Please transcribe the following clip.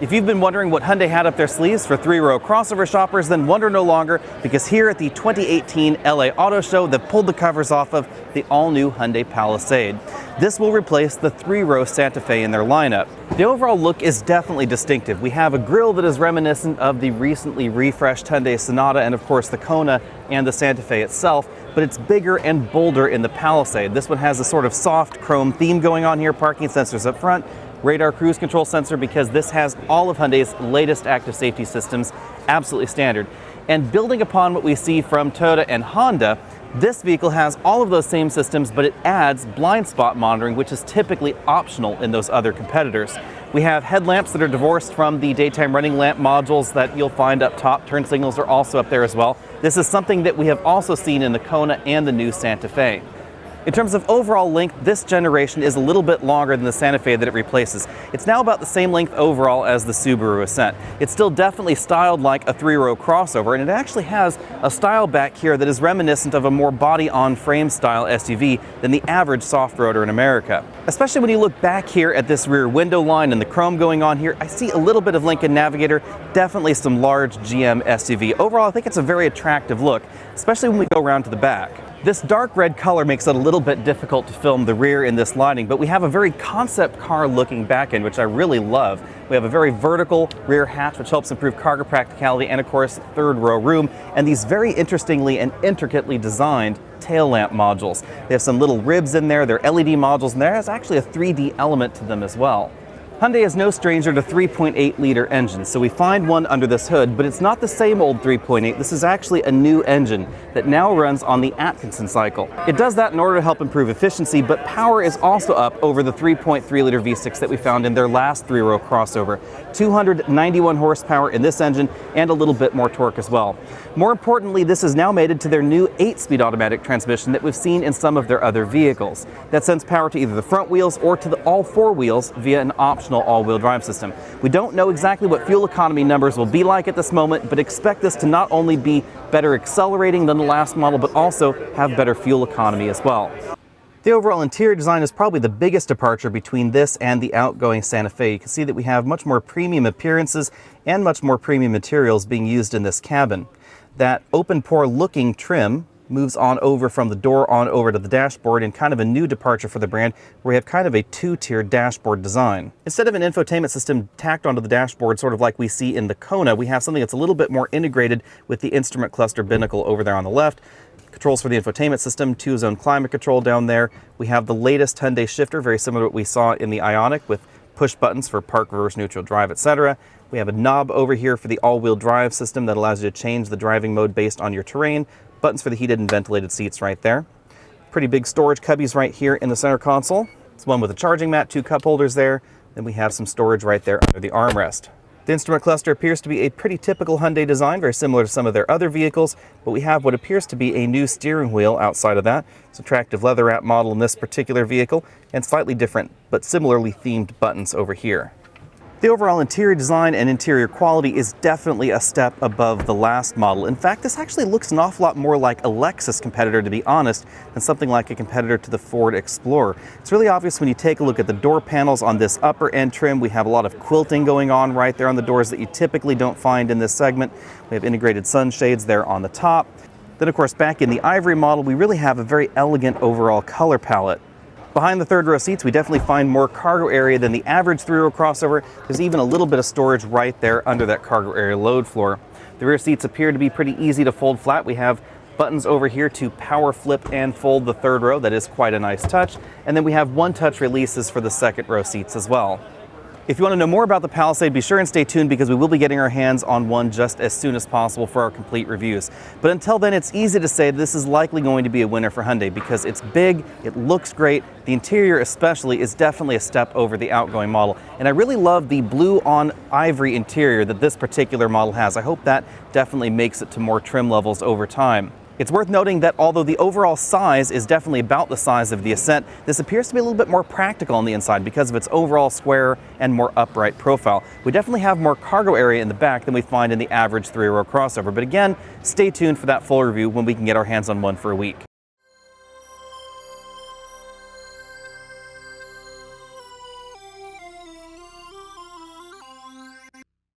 If you've been wondering what Hyundai had up their sleeves for three-row crossover shoppers, then wonder no longer, because here at the 2018 LA Auto Show, they've pulled the covers off of the all-new Hyundai Palisade. This will replace the three-row Santa Fe in their lineup. The overall look is definitely distinctive. We have a grille that is reminiscent of the recently refreshed Hyundai Sonata and of course the Kona and the Santa Fe itself, but it's bigger and bolder in the Palisade. This one has a sort of soft chrome theme going on here, parking sensors up front, radar cruise control sensor, because this has all of Hyundai's latest active safety systems, absolutely standard. And building upon what we see from Toyota and Honda, this vehicle has all of those same systems, but it adds blind spot monitoring, which is typically optional in those other competitors. We have headlamps that are divorced from the daytime running lamp modules that you'll find up top. Turn signals are also up there as well. This is something that we have also seen in the Kona and the new Santa Fe. In terms of overall length, this generation is a little bit longer than the Santa Fe that it replaces. It's now about the same length overall as the Subaru Ascent. It's still definitely styled like a three-row crossover, and it actually has a style back here that is reminiscent of a more body-on-frame style SUV than the average soft-roader in America. Especially when you look back here at this rear window line and the chrome going on here, I see a little bit of Lincoln Navigator, definitely some large GM SUV. Overall, I think it's a very attractive look, especially when we go around to the back. This dark red color makes it a little bit difficult to film the rear in this lighting, but we have a very concept car looking back end, which I really love. We have a very vertical rear hatch, which helps improve cargo practicality, and of course, third row room, and these very interestingly and intricately designed tail lamp modules. They have some little ribs in there, they're LED modules, and there is actually a 3D element to them as well. Hyundai is no stranger to 3.8-liter engines, so we find one under this hood, but it's not the same old 3.8. This is actually a new engine that now runs on the Atkinson cycle. It does that in order to help improve efficiency, but power is also up over the 3.3-liter V6 that we found in their last three-row crossover. 291 horsepower in this engine and a little bit more torque as well. More importantly, this is now mated to their new 8-speed automatic transmission that we've seen in some of their other vehicles. That sends power to either the front wheels or to all four wheels via an optional all-wheel drive system. We don't know exactly what fuel economy numbers will be like at this moment, but expect this to not only be better accelerating than the last model, but also have better fuel economy as well. The overall interior design is probably the biggest departure between this and the outgoing Santa Fe. You can see that we have much more premium appearances and much more premium materials being used in this cabin. That open pore looking trim moves on over from the door on over to the dashboard in kind of a new departure for the brand, where we have kind of a two-tier dashboard design. Instead of an infotainment system tacked onto the dashboard, sort of like we see in the Kona, we have something that's a little bit more integrated with the instrument cluster binnacle over there on the left. Controls for the infotainment system, 2-zone climate control down there. We have the latest Hyundai shifter, very similar to what we saw in the Ioniq, with push buttons for park, reverse, neutral, drive, etc. We have a knob over here for the all-wheel drive system that allows you to change the driving mode based on your terrain. Buttons for the heated and ventilated seats right there. Pretty big storage cubbies right here in the center console. It's one with a charging mat, 2 cup holders there. Then we have some storage right there under the armrest. The instrument cluster appears to be a pretty typical Hyundai design, very similar to some of their other vehicles, but we have what appears to be a new steering wheel outside of that. It's an attractive leather wrap model in this particular vehicle, and slightly different but similarly themed buttons over here. The overall interior design and interior quality is definitely a step above the last model. In fact, this actually looks an awful lot more like a Lexus competitor, to be honest, than something like a competitor to the Ford Explorer. It's really obvious when you take a look at the door panels on this upper end trim. We have a lot of quilting going on right there on the doors that you typically don't find in this segment. We have integrated sunshades there on the top. Then, of course, back in the ivory model, we really have a very elegant overall color palette. Behind the third row seats, we definitely find more cargo area than the average three-row crossover. There's even a little bit of storage right there under that cargo area load floor. The rear seats appear to be pretty easy to fold flat. We have buttons over here to power flip and fold the third row. That is quite a nice touch. And then we have one-touch releases for the second row seats as well. If you want to know more about the Palisade, be sure and stay tuned, because we will be getting our hands on one just as soon as possible for our complete reviews. But until then, it's easy to say this is likely going to be a winner for Hyundai, because it's big, it looks great, the interior especially is definitely a step over the outgoing model. And I really love the blue on ivory interior that this particular model has. I hope that definitely makes it to more trim levels over time. It's worth noting that although the overall size is definitely about the size of the Ascent, this appears to be a little bit more practical on the inside because of its overall square and more upright profile. We definitely have more cargo area in the back than we find in the average three-row crossover. But again, stay tuned for that full review when we can get our hands on one for a week.